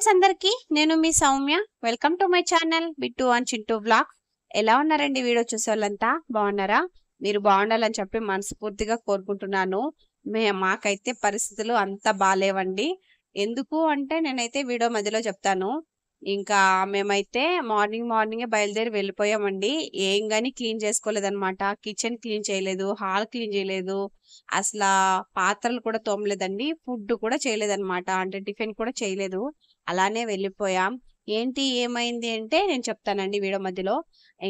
Friends అందరికి నేను మీ Soumya. Welcome to my channel Bittu and Chintu blog. ఎలా ఉన్నారండి? వీడియో చూసే వాళ్ళంతా బాగున్నారా? మీరు బాగుండాలని చెప్పి మనస్ఫూర్తిగా కోరుకుంటున్నాను. మాకైతే పరిస్థితులు అంత బాలేవండి. ఎందుకు అంటే నేనైతే వీడియో మధ్యలో చెప్తాను. ఇంకా మేమైతే మార్నింగే బయలుదేరి వెళ్ళిపోయామండి. ఏం గాని క్లీన్ చేసుకోలేదన్నమాట. కిచెన్ క్లీన్ చేయలేదు, హాల్ క్లీన్ చేయలేదు, అసలా పాత్రలు కూడా తోమలేదండి, ఫుడ్ కూడా చేయలేదన్నమాట. అంటే టిఫిన్ కూడా చేయలేదు. అలానే వెళ్ళిపోయాం. ఏంటి ఏమైంది అంటే నేను చెప్తానండి వీడియో మధ్యలో.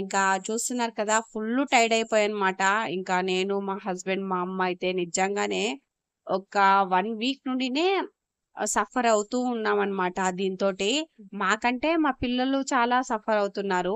ఇంకా చూస్తున్నారు కదా, ఫుల్ టైర్డ్ అయిపోయానమాట. ఇంకా నేను, మా హస్బెండ్, మా అమ్మ అయితే నిజంగానే ఒక 1 వీక్ నుండినే సఫర్ అవుతూ ఉన్నామన్నమాట దీంతోటి. మాకంటే మా పిల్లలు చాలా సఫర్ అవుతున్నారు.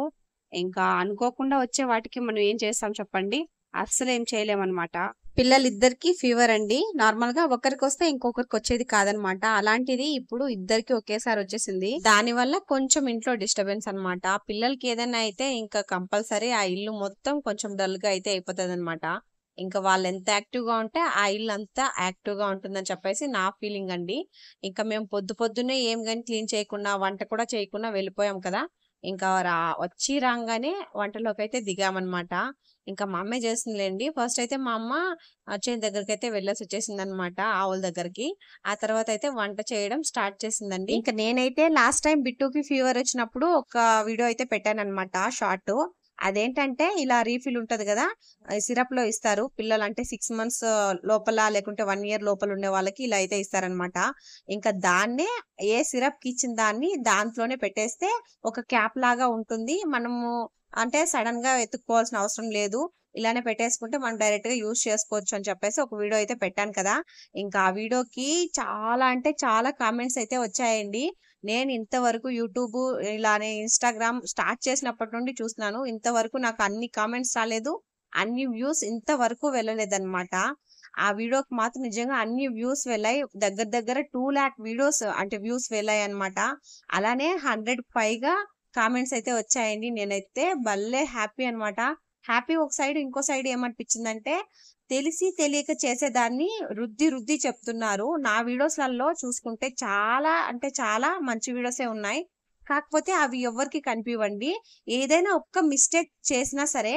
ఇంకా అనుకోకుండా వచ్చే వాటికి మనం ఏం చేస్తాం చెప్పండి? అస్సలేం చేయలేమన్నమాట. పిల్లలిద్దరికి ఫీవర్ అండి. నార్మల్ గా ఒకరికి వస్తే ఇంకొకరికి వచ్చేది కాదనమాట. అలాంటిది ఇప్పుడు ఇద్దరికి ఒకేసారి వచ్చేసింది. దాని వల్ల కొంచెం ఇంట్లో డిస్టర్బెన్స్ అన్నమాట. పిల్లలకి ఏదైనా అయితే ఇంకా కంపల్సరీ ఆ ఇల్లు మొత్తం కొంచెం డల్ గా అయితే అయిపోతుంది అనమాట. ఇంకా వాళ్ళు ఎంత యాక్టివ్ గా ఉంటే ఆ ఇల్లు అంతా యాక్టివ్ గా ఉంటుందని చెప్పేసి నా ఫీలింగ్ అండి. ఇంకా మేము పొద్దున్నే ఏం కానీ క్లీన్ చేయకుండా, వంట కూడా చేయకుండా వెళ్ళిపోయాం కదా. ఇంకా వచ్చి రాగానే వంటలోకి అయితే దిగామన్నమాట. ఇంకా మా అమ్మే చేసిందిలేండి. ఫస్ట్ అయితే మా అమ్మ చేను దగ్గరికి అయితే వెళ్ళేసి వచ్చేసింది అనమాట, ఆవుల దగ్గరికి. ఆ తర్వాత అయితే వంట చేయడం స్టార్ట్ చేసిందండి. ఇంకా నేనైతే లాస్ట్ టైం బిట్టుకి ఫీవర్ వచ్చినప్పుడు ఒక వీడియో అయితే పెట్టాను అనమాట, షార్ట్. అదేంటంటే ఇలా రీఫిల్ ఉంటది కదా, సిరప్ లో ఇస్తారు పిల్లలు, అంటే 6 మంత్స్ లోపల లేకుంటే 1 ఇయర్ లోపల ఉండే వాళ్ళకి ఇలా అయితే ఇస్తారనమాట. ఇంకా దాన్నే ఏ సిరప్ కి ఇచ్చిన దాన్ని దాంట్లోనే పెట్టేస్తే ఒక క్యాప్ లాగా ఉంటుంది. మనము అంటే సడన్ గా వెతుక్కోవాల్సిన అవసరం లేదు. ఇలానే పెట్టేసుకుంటే మనం డైరెక్ట్ గా యూజ్ చేసుకోవచ్చు అని చెప్పేసి ఒక వీడియో అయితే పెట్టాను కదా. ఇంకా ఆ వీడియోకి చాలా అంటే చాలా కామెంట్స్ అయితే వచ్చాయండి. నేను ఇంతవరకు యూట్యూబ్ ఇలానే ఇన్స్టాగ్రామ్ స్టార్ట్ చేసినప్పటి నుండి చూస్తున్నాను. ఇంతవరకు నాకు అన్ని కామెంట్స్ రాలేదు, అన్ని వ్యూస్ ఇంతవరకు వెళ్ళలేదన్నమాట. ఆ వీడియోకి మాత్రం నిజంగా అన్ని వ్యూస్ వెళ్ళాయి. దగ్గర దగ్గర 2 లాక్ వీడియోస్ అంటే వ్యూస్ వెళ్ళాయి అనమాట. అలానే 100 పైగా కామెంట్స్ అయితే వచ్చాయండి. నేనైతే భలే హ్యాపీ అనమాట. హ్యాపీ ఒక సైడ్, ఇంకో సైడ్ ఏమనిపించిందంటే తెలిసి తెలియక చేసేదాన్ని రుద్ది రుద్ది చెప్తున్నారు. నా వీడియోస్లలో చూసుకుంటే చాలా అంటే చాలా మంచి వీడియోసే ఉన్నాయి. కాకపోతే అవి ఎవరికి కనిపివ్వండి. ఏదైనా ఒక్క మిస్టేక్ చేసినా సరే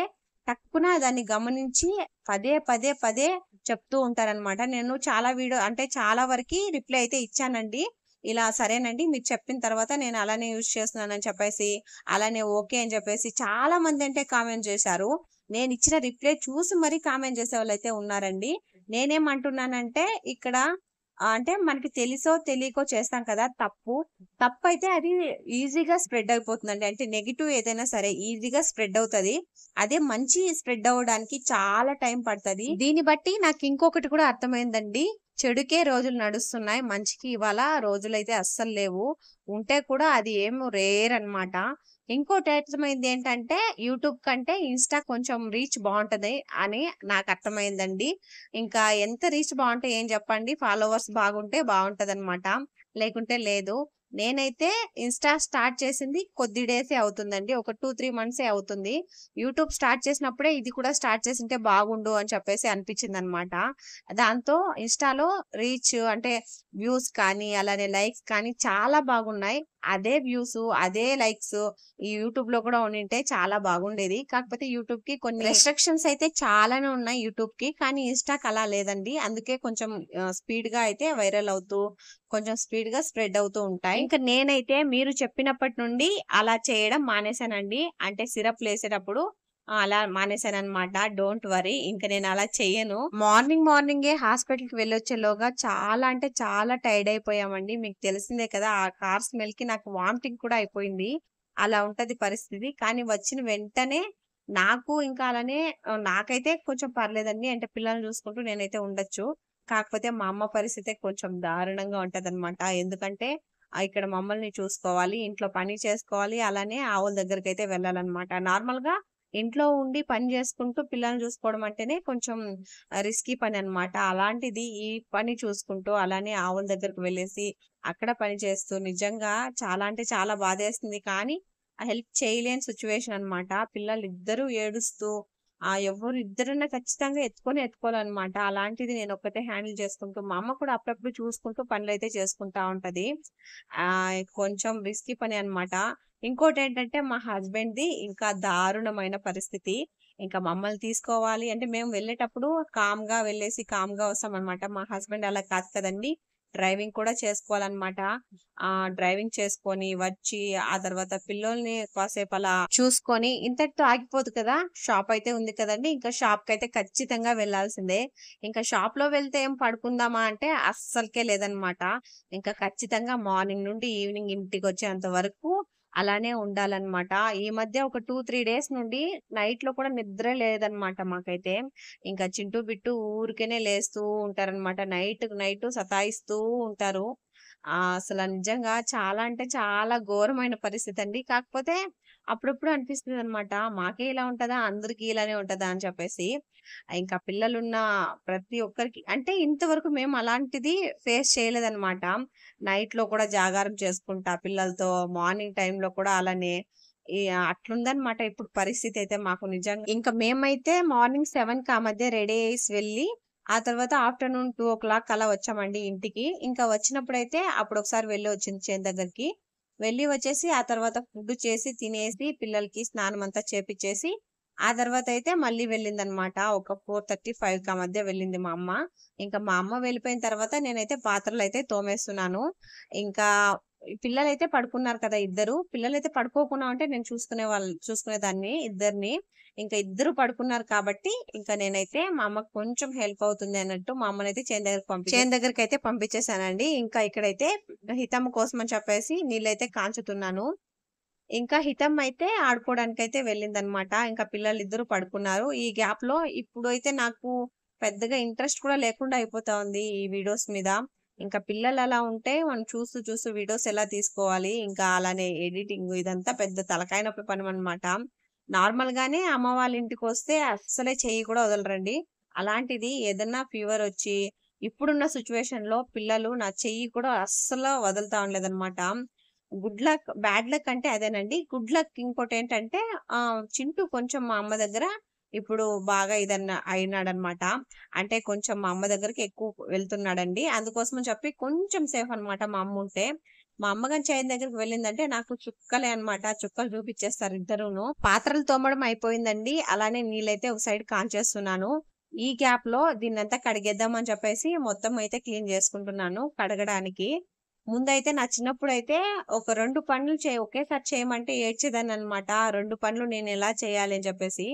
టక్కున దాన్ని గమనించి పదే పదే పదే చెప్తూ ఉంటారనమాట. నేను చాలా వీడియో అంటే చాలా వరకు రిప్లై అయితే ఇచ్చానండి. ఇలా సరేనండి మీరు చెప్పిన తర్వాత నేను అలానే యూజ్ చేస్తున్నానని చెప్పేసి, అలానే ఓకే అని చెప్పేసి చాలా మంది అంటే కామెంట్ చేశారు. నేను ఇచ్చిన రిప్లై చూసి మరీ కామెంట్ చేసే వాళ్ళైతే ఉన్నారండి. నేనేమంటున్నానంటే ఇక్కడ అంటే మనకి తెలుసో తెలియకో చేస్తాం కదా తప్పు. తప్పైతే అది ఈజీగా స్ప్రెడ్ అయిపోతుందండి. అంటే నెగిటివ్ ఏదైనా సరే ఈజీగా స్ప్రెడ్ అవుతది. అదే మంచి స్ప్రెడ్ అవ్వడానికి చాలా టైం పడుతది. దీన్ని బట్టి నాకు ఇంకొకటి కూడా అర్థమైందండి. చెడుకే రోజులు నడుస్తున్నాయి, మంచికి ఇవాళ రోజులైతే అస్సలు లేవు. ఉంటే కూడా అది ఏమో రేర్ అన్నమాట. ఇంకోటి అర్థమైంది ఏంటంటే యూట్యూబ్ కంటే ఇన్స్టా కొంచెం రీచ్ బాగుంటది అని నాకు అర్థమైందండి. ఇంకా ఎంత రీచ్ బాగుంటే ఏం చెప్పండి, ఫాలోవర్స్ బాగుంటే బాగుంటదన్నమాట, లేకుంటే లేదు. నేనైతే ఇన్స్టా స్టార్ట్ చేసింది కొద్ది డేసే అవుతుందండి, ఒక 2-3 మంత్సే అవుతుంది. యూట్యూబ్ స్టార్ట్ చేసినప్పుడే ఇది కూడా స్టార్ట్ చేసింటే బాగుండు అని చెప్పేసి అనిపించింది అనమాట. దాంతో ఇన్స్టాలో రీచ్ అంటే వ్యూస్ కానీ అలానే లైక్స్ కానీ చాలా బాగున్నాయి. అదే వ్యూస్ అదే లైక్స్ ఈ యూట్యూబ్ లో కూడా ఉండింటే చాలా బాగుండేది. కాకపోతే యూట్యూబ్ కి కొన్ని రెస్ట్రిక్షన్స్ అయితే చాలానే ఉన్నాయి యూట్యూబ్ కి, కానీ ఇన్స్టాకి అలా లేదండి. అందుకే కొంచెం స్పీడ్ గా అయితే వైరల్ అవుతూ కొంచెం స్పీడ్ గా స్ప్రెడ్ అవుతూ ఉంటాయి. ఇంకా నేనైతే మీరు చెప్పినప్పటి నుండి అలా చేయడం మానేశానండి. అంటే సిరప్ వేసేటప్పుడు అలా మానేశానన్నమాట. డోంట్ వరీ, ఇంకా నేను అలా చెయ్యను. మార్నింగే హాస్పిటల్ కి వెళ్ళొచ్చేలోగా చాలా అంటే చాలా టైర్డ్ అయిపోయామండి. మీకు తెలిసిందే కదా, ఆ కార్ స్మెల్ కి నాకు వామిటింగ్ కూడా అయిపోయింది. అలా ఉంటది పరిస్థితి. కానీ వచ్చిన వెంటనే నాకు ఇంకా అలానే నాకైతే కొంచెం పర్లేదండి. అంటే పిల్లల్ని చూసుకుంటూ నేనైతే ఉండొచ్చు. కాకపోతే మా అమ్మ పరిస్థితే కొంచెం దారుణంగా ఉంటదన్నమాట. ఎందుకంటే ఇక్కడ మమ్మల్ని చూసుకోవాలి, ఇంట్లో పని చేసుకోవాలి, అలానే ఆవుల దగ్గరికైతే వెళ్ళాలన్నమాట. నార్మల్‌గా ఇంట్లో ఉండి పని చేసుకుంటూ పిల్లల్ని చూసుకోవడం అంటేనే కొంచెం రిస్కీ పని అన్నమాట. అలాంటిది ఈ పని చూసుకుంటూ అలానే ఆవుల దగ్గరికి వెళ్ళేసి అక్కడ పని చేస్తూ నిజంగా చాలా అంటే చాలా బాధేస్తుంది. కానీ హెల్ప్ చేయలేని సిట్యుయేషన్ అన్నమాట. పిల్లలిద్దరూ ఏడుస్తూ ఎవరు ఇద్దరన్నా ఖచ్చితంగా ఎత్తుకోవాలనమాట. అలాంటిది నేనొక్కతే హ్యాండిల్ చేసుకుంటూ, మా అమ్మ కూడా అప్పుడప్పుడు చూసుకుంటూ పనులైతే చేసుకుంటా ఉంటది. కొంచెం రిస్కీ పని అనమాట. ఇంకోటేంటంటే మా హస్బెండ్‌ది ఇంకా దారుణమైన పరిస్థితి. ఇంకా మమ్మల్ని తీసుకోవాలి అంటే మేము వెళ్ళేటప్పుడు కామ్‌గా వెళ్ళేసి కామ్‌గా వస్తామనమాట. మా హస్బెండ్ అలా కాదు కదండీ! డ్రైవింగ్ కూడా చేసుకోవాలనమాట. డ్రైవింగ్ చేసుకొని వచ్చి, ఆ తర్వాత పిల్లోల్ని కాసేపు అలా చూసుకొని ఇంతటితో ఆగిపోదు కదా! షాప్ అయితే ఉంది కదండీ! ఇంకా షాప్‌కైతే ఖచ్చితంగా వెళ్ళాల్సిందే. ఇంకా షాప్‌లో వెళ్తే ఏం పడుకుందామా అంటే అస్సలకే లేదనమాట. ఇంకా ఖచ్చితంగా మార్నింగ్ నుండి ఈవినింగ్ ఇంటికొచ్చేంత వరకు అలానే ఉండాలనమాట. ఈ మధ్య ఒక 2, 3 డేస్ నుండి నైట్‌లో కూడా నిద్రే లేదనమాట మాకైతే. ఇంకా చింటూ, బిట్టు ఊరికేనే లేస్తూ ఉంటారనమాట. నైట్ సతాయిస్తూ ఉంటారు. అసల నిజంగా చాలా అంటే చాలా ఘోరమైన పరిస్థితండి. కాకపోతే అప్పుడప్పుడు అనిపిస్తదనమాట. మాకే ఇలా ఉంటదా? అందరికి ఇలానే ఉంటదా? అని చెప్పేసి. ఇంకా పిల్లలున్న ప్రతి ఒక్కరికి అంటే ఇంతవరకు మేము అలాంటిది ఫేస్ చేయలేదనమాట. నైట్‌లో కూడా జాగారం చేసుకుంటా పిల్లలతో, మార్నింగ్ టైమ్‌లో కూడా అలానే. ఈ అట్లుందనమాట ఇప్పుడు పరిస్థితయితే మాకు నిజంగా. ఇంక మేమైతే మార్నింగ్ 7కి ఆ మధ్య రెడీ అయ్యేసి వెళ్ళి, ఆ తర్వాత ఆఫ్టర్‌నూన్ 2:00 అలా వచ్చామండి ఇంటికి. ఇంకా వచ్చినప్పుడైతే అప్పుడొకసారి వెళ్ళొచ్చింది చేను దగ్గరికి. వెళ్ళి వచ్చేసి ఆ తర్వాత ఫుడ్ చేసి, తినేసి, పిల్లలకి స్నానమంతా చేపిచ్చేసి, ఆ తర్వాతయితే మళ్ళీ వెళ్ళిందనమాట. ఒక 4:30, 5కి ఆ మధ్య వెళ్ళింది మా అమ్మ. ఇంకా మా అమ్మ వెళ్ళిపోయిన తర్వాత నేనైతే పాత్రలైతే తోమేస్తున్నాను. ఇంకా ఈ పిల్లలైతే పడుకున్నారు కదా ఇద్దరు. పిల్లలైతే పడుకోకుండా ఉంటే నేను చూసుకునేదాన్ని ఇద్దరిని. ఇంకా ఇద్దరు పడుకున్నారు కాబట్టి, ఇంకా నేనైతే మా అమ్మకి కొంచెం హెల్ప్ అవుతుంది అన్నట్టు మా అమ్మనైతే చేను దగ్గరికైతే పంపించేసానండి. ఇంకా ఇక్కడైతే హితమ్మ కోసం అని చెప్పేసి నీళ్ళైతే కాంచుతున్నాను. ఇంకా హితమ్ అయితే ఆడుకోవడానికైతే వెళ్ళిందనమాట. ఇంకా పిల్లలిద్దరూ పడుకున్నారు. ఈ గ్యాప్‌లో ఇప్పుడైతే నాకు పెద్దగా ఇంట్రెస్ట్ కూడా లేకుండా అయిపోతా ఉంది ఈ వీడియోస్ మీద. ఇంకా పిల్లలు అలా ఉంటే మనం చూస్తూ వీడియోస్ ఎలా తీసుకోవాలి, ఇంకా అలానే ఎడిటింగ్ ఇదంతా పెద్ద తలకాయ నొప్పి పననమాట. నార్మల్‌గానే అమ్మ వాళ్ళ ఇంటికొస్తే అస్సలే చెయ్యి కూడా వదలరండి. అలాంటిది ఏదన్నా ఫీవరొచ్చి ఇప్పుడున్న సిట్యుయేషన్‌లో పిల్లలు నా చెయ్యి కూడా అస్సలు వదులుతా ఉండలేదనమాట. బ్యాడ్ లక్ అంటే అదేనండి. గుడ్ లక్ ఇంకోటేంటంటే చింటూ కొంచెం మా అమ్మ దగ్గర ఇప్పుడు బాగా అయినాడనమాట. అంటే కొంచెం మా అమ్మ దగ్గరికి ఎక్కువ వెళ్తున్నాడండి. అందుకోసమని చెప్పి కొంచెం సేఫ్ అనమాట మా అమ్ముంటే. మా అమ్మ గాని చేను దగ్గరికి వెళ్ళిందంటే నాకు చుక్కలే అనమాట. చుక్కలు చూపిచ్చేస్తారు ఇద్దరూను. పాత్రలు తోమడం అయిపోయిందండి. అలానే నీళ్ళైతే ఒక సైడ్ కాంచేస్తున్నాను. ఈ గ్యాప్‌లో దీన్నంతా కడిగేద్దాం అని చెప్పేసి మొత్తం అయితే క్లీన్ చేసుకుంటున్నాను కడగడానికి. ముందైతే నా చిన్నప్పుడైతే ఒక 2 పనులు ఒకేసారి చేయమంటే ఏడ్చేదాన్ననమాట. ఆ 2 పనులు నేనెలా చేయాలి అని చెప్పేసి.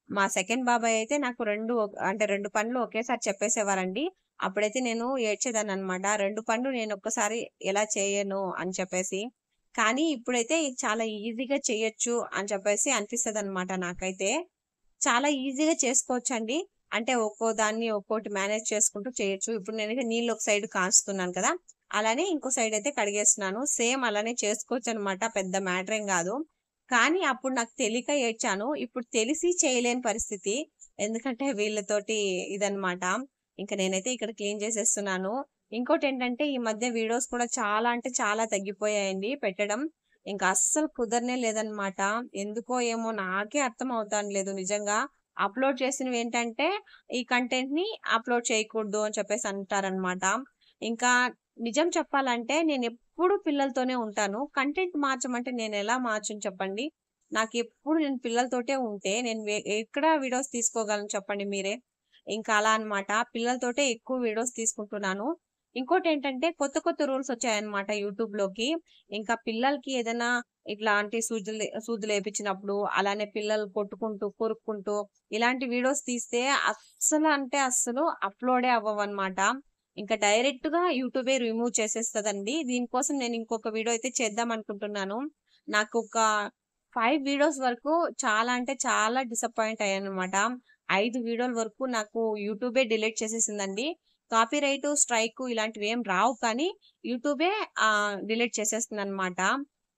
మా సెకండ్ బాబాయ్ అయితే నాకు 2 అంటే 2 పనులు ఒకేసారి చెప్పేసేవారండి. అప్పుడైతే నేను ఏడ్చేదాన్ననమాట. 2 పనులు నేనొక్కసారి ఎలా చేయను అని చెప్పేసి. కానీ ఇప్పుడైతే చాలా ఈజీగా చేయొచ్చు అని చెప్పేసి అనిపిస్తదనమాట నాకైతే. చాలా ఈజీగా చేసుకోవచ్చండి. అంటే ఒక్కో దాన్ని ఒక్కోటి మేనేజ్ చేసుకుంటూ చేయొచ్చు. ఇప్పుడు నేనైతే నీళ్ళు ఒక సైడ్ కాంచుతున్నాను కదా! అలానే ఇంకో సైడ్ అయితే కడిగేస్తున్నాను. సేమ్ అలానే చేసుకోవచ్చనమాట. పెద్ద మ్యాటర్ ఏం గాదు. కానీ అప్పుడు నాకు తెలియక ఏడ్చాను. ఇప్పుడు తెలిసి చేయలేని పరిస్థితి. ఎందుకంటే వీళ్ళతోటి ఇదనమాట. ఇంక నేనైతే ఇక్కడ క్లీన్ చేసేస్తున్నాను. ఇంకోటేంటంటే ఈ మధ్య వీడియోస్ కూడా చాలా అంటే చాలా తగ్గిపోయాయండి పెట్టడం. ఇంక అస్సలు కుదరనే లేదనమాట. ఎందుకో ఏమో నాకే అర్థం అవుతాను లేదు నిజంగా. అప్‌లోడ్ చేసినవేంటంటే, ఈ కంటెంట్‌ని అప్‌లోడ్ చేయకూడదు అని చెప్పేసి అంటారనమాట. ఇంకా నిజం చెప్పాలంటే నేనెప్పుడు పిల్లలతోనే ఉంటాను. కంటెంట్ మార్చమంటే నేనెలా మార్చను చెప్పండి? నాకెప్పుడు నేను పిల్లలతోటే ఉంటే నేను ఎక్కడ వీడియోస్ తీసుకోగలను చెప్పండి మీరే? ఇంకా అలా అన్నమాట. పిల్లలతోటే ఎక్కువ వీడియోస్ తీసుకుంటున్నాను. ఇంకోటేంటంటే కొత్త రూల్సొచ్చాయన్నమాట యూట్యూబ్‌లోకి. ఇంకా పిల్లలకి ఏదైనా ఇట్లాంటి సూదులేపిచ్చినప్పుడు, అలానే పిల్లలు కొట్టుకుంటూ, కొరుక్కుంటూ ఇలాంటి వీడియోస్ తీస్తే అస్సలు అంటే అస్సలు అప్‌లోడే అవ్వవన్నమాట. ఇంకా డైరెక్ట్‌గా యూట్యూబే రిమూవ్ చేసేస్తదండి. దీనికోసం నేను ఇంకొక వీడియో అయితే చేద్దామనుకుంటున్నాను. నాకొక 5 వీడియోస్ వరకు చాలా అంటే చాలా డిసప్పాయింట్ అయ్యానన్నమాట. 5 వీడియోల వరకు నాకు యూట్యూబే డిలీట్ చేసేసిందండి. కాపీరైటు, స్ట్రైకు ఇలాంటివేం రావు కానీ యూట్యూబే డిలీట్ చేసేస్తుందన్నమాట.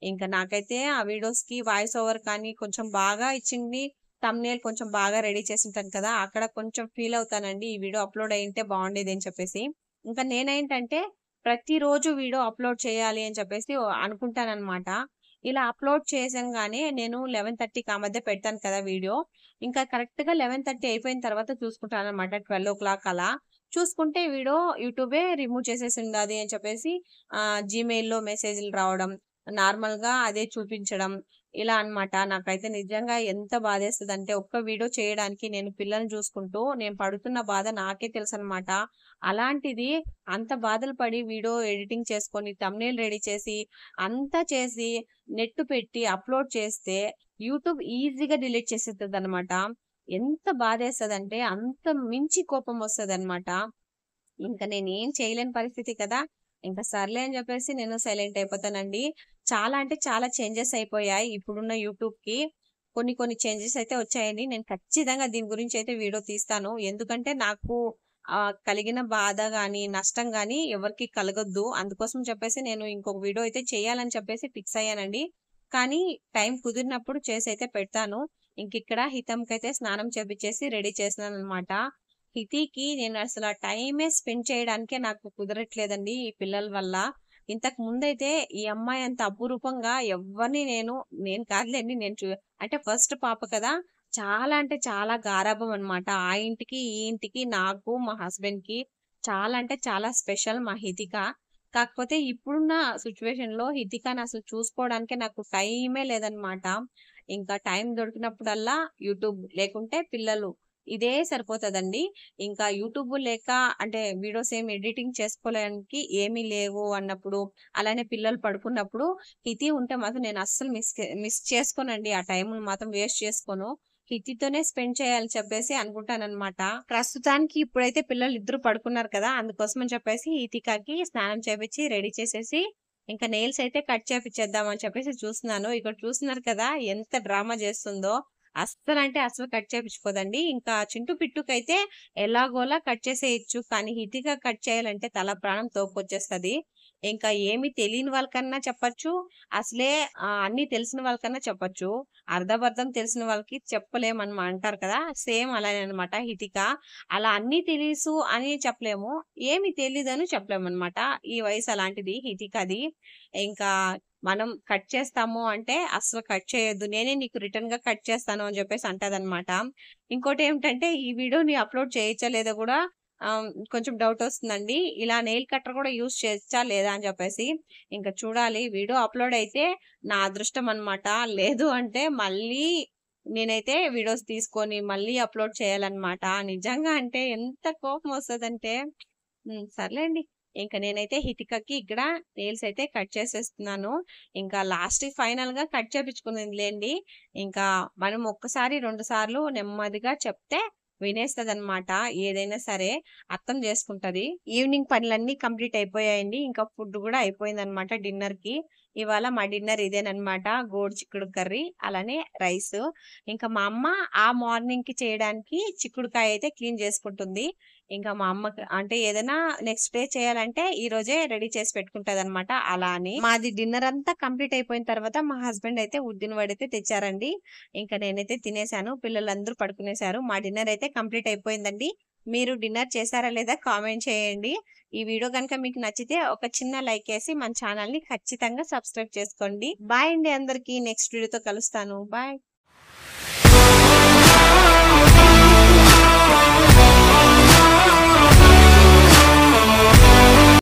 ఇంక నాకైతే ఆ వీడియోస్‌కి వాయిస్ ఓవర్ కానీ కొంచెం బాగా ఇచ్చింది. థంబ్‌నెయిల్ కొంచెం బాగా రెడీ చేసుంటాను కదా! అక్కడ కొంచెం ఫీల్ అవుతానండి. ఈ వీడియో అప్‌లోడ్ అయ్యుంటే బావుండేది అని చెప్పేసి. ఇంకా నేనేంటంటే ప్రతిరోజు వీడియో అప్‌లోడ్ చేయాలి అని చెప్పేసి అనుకుంటాననమాట. ఇలా అప్లోడ్ చేసంగానే నేను 11:30కి ఆ మధ్య పెడతాను కదా వీడియో. ఇంకా కరెక్ట్‌గా 11:30 అయిపోయిన తర్వాత చూసుకుంటాననమాట. 12:00 అలా. చూసుకుంటే వీడియో యూట్యూబే రిమూవ్ చేసేసిందది అని చెప్పేసి జీమెయిల్‌లో మెసేజ్‌లు రావడం, నార్మల్‌గా అదే చూపించడం ఇలా అన్నమాట. నాకైతే నిజంగా ఎంత బాధేస్తదంటే ఒక్క వీడియో చేయడానికి నేను పిల్లల్ని చూసుకుంటూ నేను పడుతున్న బాధ నాకే తెలుసనమాట. అలాంటిది అంత బాధలు పడి వీడియో ఎడిటింగ్ చేసుకొని, థంబ్‌నెయిల్ రెడీ చేసి, అంతా చేసి, నెట్ పెట్టి అప్‌లోడ్ చేస్తే యూట్యూబ్ ఈజీగా డిలీట్ చేసేస్తదనమాట. ఎంత బాధేస్తదంటే అంత మించి కోపమొస్తదనమాట. ఇంక నేనేం చేయలేని పరిస్థితి కదా! ఇంక సర్లే అని జెప్పేసి నేను సైలెంట్ అయిపోతానండి. చాలా అంటే చాలా చేంజెస్ అయిపోయాయి ఇప్పుడున్న యూట్యూబ్‌కి. కొన్ని కొన్ని చేంజెస్ అయితే వచ్చాయండి. నేను ఖచ్చితంగా దీని గురించి అయితే వీడియో తీస్తాను. ఎందుకంటే నాకు కలిగిన బాధ గాని, నష్టం గాని ఎవరికీ కలగొద్దు. అందుకోసం చెప్పేసి నేను ఇంకొక వీడియో అయితే చేయాలని చెప్పేసి ఫిక్స్ అయ్యానండి. కానీ టైం కుదిరినప్పుడు చేసైతే పెడతాను. ఇంకిక్కడ హితంకైతే స్నానం చేపిచ్చేసి రెడీ చేస్తున్నాననమాట. హితీకి నేను అసల టైమే స్పెండ్ చేయడానికే నాకు కుదరట్లేదండి ఈ పిల్లల వల్ల. ఇంతకు ముందైతే ఈ అమ్మాయి అంత అపురూపంగా ఎవ్వరిని నేను కాదులెండి నేను అంటే ఫస్ట్ పాప కదా! చాలా అంటే చాలా గారాబం అన్నమాట. ఆ ఇంటికి, ఈ ఇంటికి, నాకు, మా హస్బెండ్‌కి చాలా అంటే చాలా స్పెషల్ మా హితిక. కాకపోతే ఇప్పుడున్న సిట్యుయేషన్‌లో హితికని అసలు చూసుకోవడానికే నాకు టైమే లేదన్నమాట. ఇంకా టైం దొరికినప్పుడల్లా యూట్యూబ్ లేకుంటే పిల్లలు ఇదే సరిపోతదండి. ఇంకా యూట్యూబ్ లేక అంటే వీడియోస్ ఏమి ఎడిటింగ్ చేసుకోవడానికి ఏమీ లేవు అన్నప్పుడు, అలానే పిల్లలు పడుకున్నప్పుడు హితి ఉంటే మాత్రం నేను అస్సలు మిస్ చేసుకోనండి. ఆ టైంని మాత్రం వేస్ట్ చేసుకోను. హితితోనే స్పెండ్ చేయాలని చెప్పేసి అనుకుంటాననమాట. ప్రస్తుతానికి ఇప్పుడైతే పిల్లలిద్దరూ పడుకున్నారు కదా! అందుకోసం అని చెప్పేసి హితికకి స్నానం చేపిచ్చి, రెడీ చేసేసి, ఇంకా నెయిల్స్ అయితే కట్ చేపిచ్చేద్దాం అని చెప్పేసి చూస్తున్నాను. ఇక్కడ చూస్తున్నారు కదా! ఎంత డ్రామా చేస్తుందో. అస్సలంటే అస్సలు కట్ చేపిచ్చుకోదండి. ఇంకా చింటు పిట్టుకైతే ఎలాగోలా కట్ చేసేయొచ్చు. కానీ హితిక కట్ చేయాలంటే తల ప్రాణం తోక్కొచ్చేస్తది. ఇంకా ఏమి తెలియని వాళ్ళకన్నా చెప్పచ్చు. అసలే అన్నీ తెలిసిన వాళ్ళకన్నా చెప్పచ్చు. అర్ధబర్ధం తెలిసిన వాళ్ళకి అంటారు కదా! సేమ్ అలానే అన్నమాట హితిక. అలా అన్నీ తెలుసు అని చెప్పలేము. ఏమి తెలీదని చెప్పలేమన్నమాట. ఈ వయసు అలాంటిది హితికది. ఇంకా మనం కట్ చేస్తాము అంటే అస్సలు కట్ చేయొద్దు. నేనే నీకు రిటర్న్‌గా కట్ చేస్తాను అని చెప్పేసి అంటదన్నమాట. ఇంకోటేమిటంటే ఈ వీడియోని అప్‌లోడ్ చేయొచ్చా లేదా గూడా కొంచెం డౌటొస్తుందండి. ఇలా నెయిల్ కట్టర్ గూడా యూజ్ చేయొచ్చా లేదా అని చెప్పేసి. ఇంక చూడాలి. వీడియో అప్‌లోడ్ అయితే నా అదృష్టం అన్నమాట. లేదు అంటే మళ్ళీ నేనైతే వీడియోస్ తీసుకొని మళ్ళీ అప్‌లోడ్ చేయాలన్నమాట. నిజంగా అంటే ఎంత కోపమొస్తదంటే సర్లేండి. ఇంక నేనైతే హితికకి ఇక్కడ నెయిల్స్ అయితే కట్ చేసేస్తున్నాను. ఇంకా లాస్ట్‌కి ఫైనల్‌గా కట్ చేపించుకునిందిలెండి. ఇంకా మనం ఒక్కసారి, 2 సార్లు నెమ్మదిగా చెప్తే వినేస్తదనమాట. ఏదైనా సరే అర్థం చేసుకుంటది. ఈవినింగ్ పనులన్నీ కంప్లీట్ అయిపోయాయండి. ఇంకా ఫుడ్ గూడా అయిపోయిందనమాట డిన్నర్‌కి. ఇవాళ మా డిన్నర్ ఇదేననమాట. గోరు చిక్కుడు కర్రీ, అలానే రైసు. ఇంకా మా అమ్మ ఆ మార్నింగ్‌కి చేయడానికి చిక్కుడుకాయ అయితే క్లీన్ చేసుకుంటుంది. ఇంకా మా అమ్మకి అంటే ఏదైనా నెక్స్ట్ డే చేయాలంటే ఈ రోజే రెడీ చేసి పెట్టుకుంటదనమాట. అలా అని. మాది డిన్నర్ అంతా కంప్లీట్ అయిపోయిన తర్వాత మా హస్బెండ్ అయితే ఉద్దిన వడైతే తెచ్చారండి. ఇంకా నేనైతే తినేసాను. పిల్లలందరూ పడుకునేసారు. మా డిన్నర్ అయితే కంప్లీట్ అయిపోయిందండి. మీరు డిన్నర్ చేసారా లేదా కామెంట్ చేయండి. ఈ వీడియో గనుక మీకు నచ్చితే ఒక చిన్న లైక్ ఏసి మన ఛానల్‌ని ఖచ్చితంగా సబ్స్క్రైబ్ చేసుకోండి. బాయ్ అండి అందరికీ. నెక్స్ట్ వీడియోతో కలుస్తాను. బాయ్.